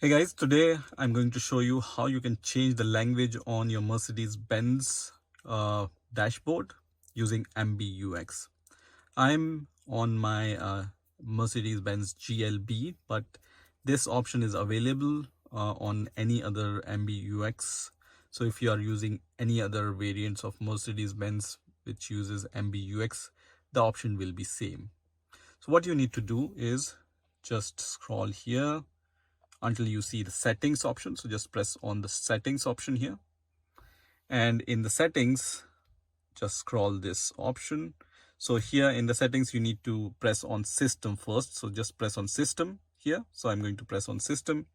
Hey guys, today I'm going to show you how you can change the language on your Mercedes-Benz dashboard using MBUX. I'm on my Mercedes-Benz GLB, but this option is available on any other MBUX. So if you are using any other variants of Mercedes-Benz which uses MBUX, the option will be same. So what you need to do is just scroll here until you see the settings option. So just press on the settings option here, and in the settings just scroll this option. So here in the settings you need to press on system first, so just press on system here. So I'm going to press on system,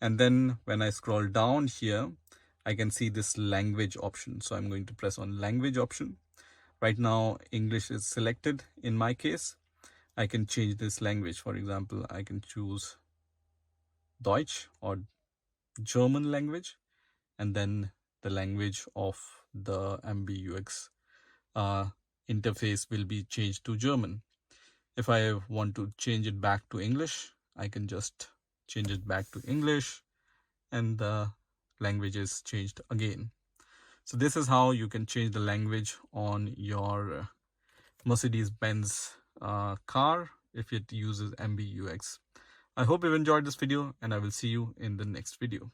and then when I scroll down here I can see this language option. So I'm going to press on language option. Right now English is selected. In my case I can change this language. For example, I can choose Deutsch or German language, and then the language of the MBUX interface will be changed to German. If I want to change it back to English, I can just change it back to English, and the language is changed again. So this is how you can change the language on your Mercedes-Benz car if it uses MBUX. I hope you've enjoyed this video, and I will see you in the next video.